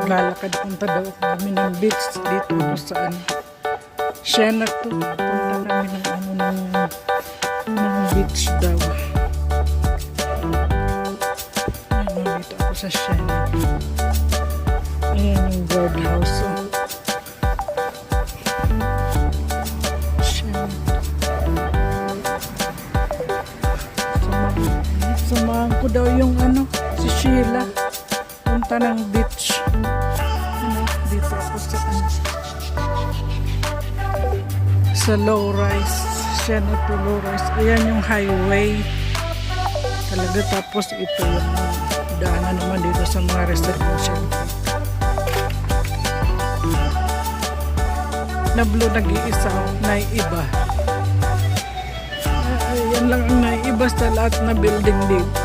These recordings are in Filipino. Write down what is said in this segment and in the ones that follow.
Lalakad punta daw kami ng beach dito kung saan. Siena to. Punta kami ng beach daw. Ayun, dito ako sa Siena. Ayan yung birdhouse. Oh. Siena. Samahan ko daw yung si Sheila. Punta ng beach. Dito ako sa low rise. Siena to low rise. Ayan yung highway. Talaga, tapos ito yung daanan naman dito sa mga residential. Nablo nag-iisa, naiiba. Ayan lang ang naiiba sa lahat na building dito.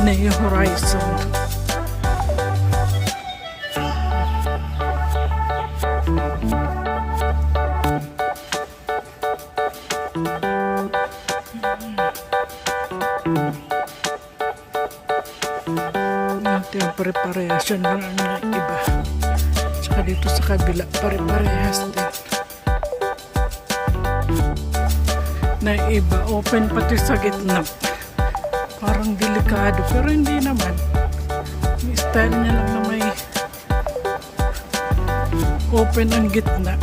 Na yung horizon. Yung pare-parehas yun lang ang iba. Tsaka dito sa kabila pare-parehas din na iba. Open pati sa gitna, parang delikado pero hindi naman. May style niya lang na may open ang gitna.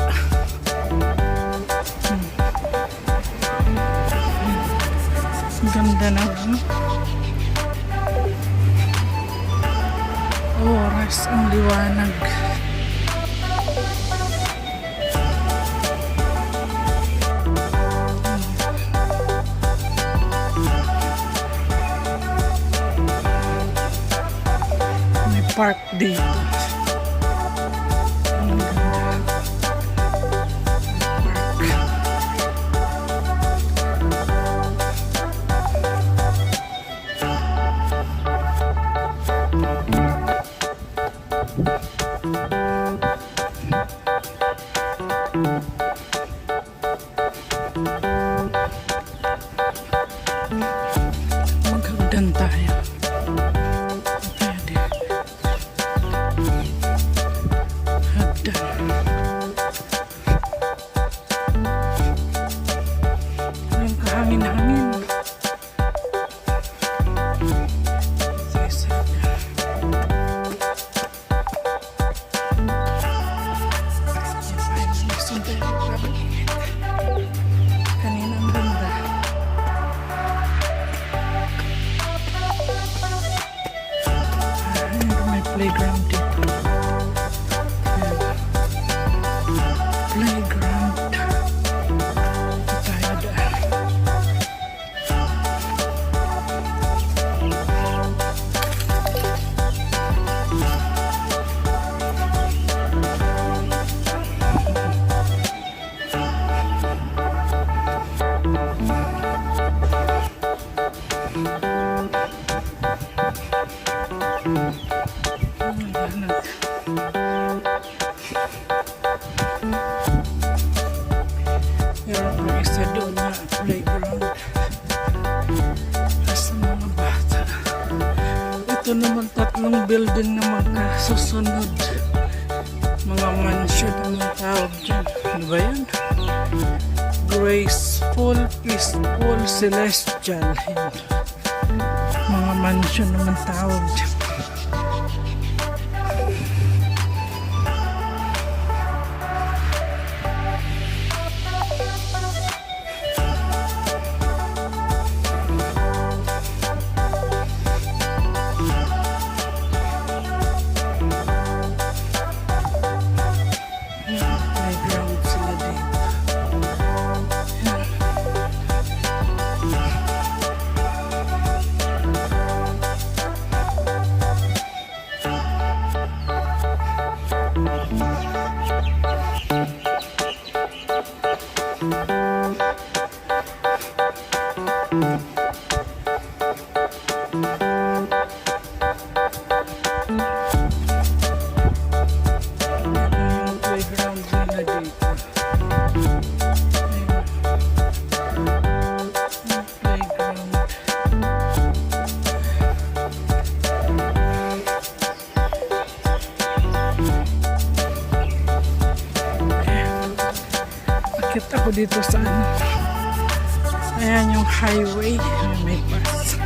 Ganda na oras ang liwanag. May park dito. Ang ganda. Maghagdan tayo. Pwede. Hagdan. Yung kahangin-hangin. Kanina ang ganda. May playground dito. Playground. Tayo daan. Meron pang isa doon na playground sa mga bata. Ito naman tatlong building na magkasusunod. Mga mansion ang tawag dyan. Ano ba yan? Graceful, peaceful, celestial. Mga mansion naman tawag dyan. Playground sila dito. Yan. ako dito sa ano. Ayan yung highway. May bus.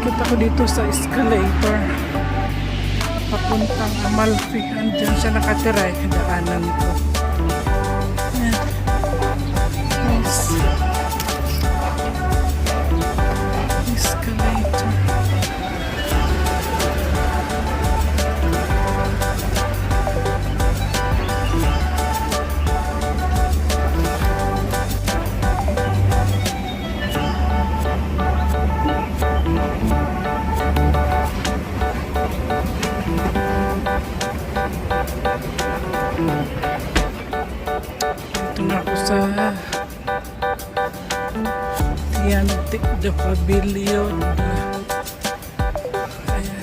Ikot ako dito sa escalator. Papuntang Amalfi. Andyan siya nakatira eh. Daanan ko. Ayan. Nice. Escalator. Ito na ako sa Tiantic de Pavilion. Ayan.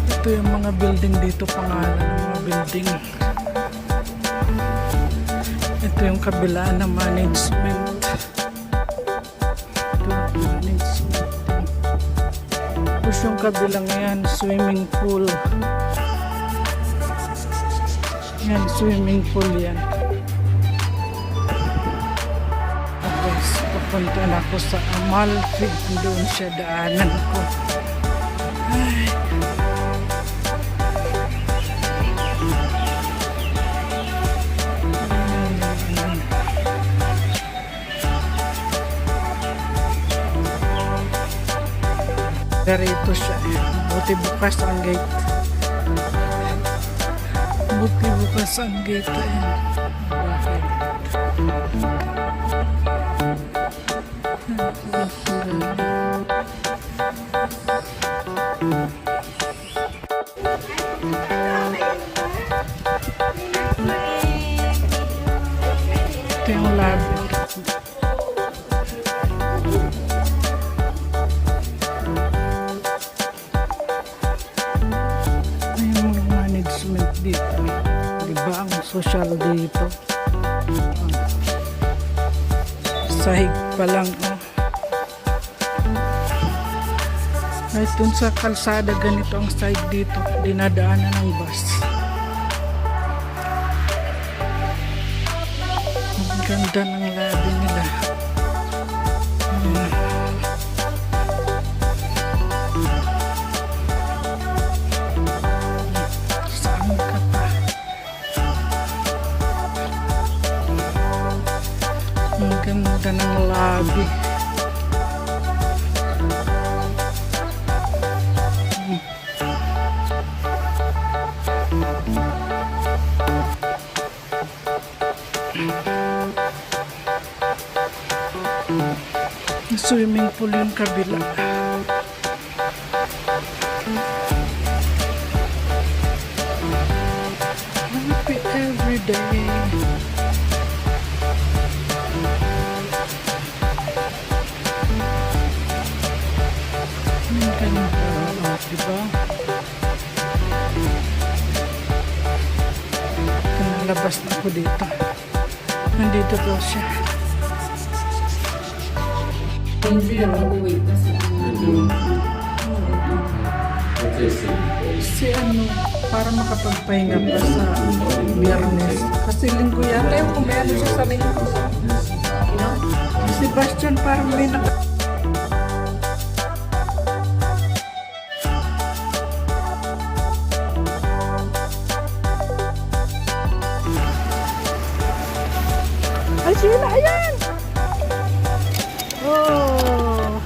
Ito yung mga building dito, pangalan ng mga building. Ito yung kabila na management. Ito yung management. Tapos yung kabila ngayon, swimming pool. Yan, swimming pool yan. Okay, so papunta na ako sa Amalfi. Doon siya daanan ko. Ay. Darito siya. Buti bukas ang gate. Buti bukas ang gate. Bakit? Ito yung lobby. Dito, diba ang social dito? Sahig pa lang, oh. Kahit dun sa kalsada, ganito ang side dito, dinadaanan ng bus. Ang ganda ng labi nila. Ang ganda ng lobby. Swimming pool yung kabila. Happy every day. Diba? Nalabas na ako dito. Nandito po siya. Hindi na mag-uwi kasi Si ano, para makapagpahinga pa sa Biyernes. Kasi linggo yata yung kumero siya sa linggo. Si Sebastian parang may Ay, sila, ayan! Oh!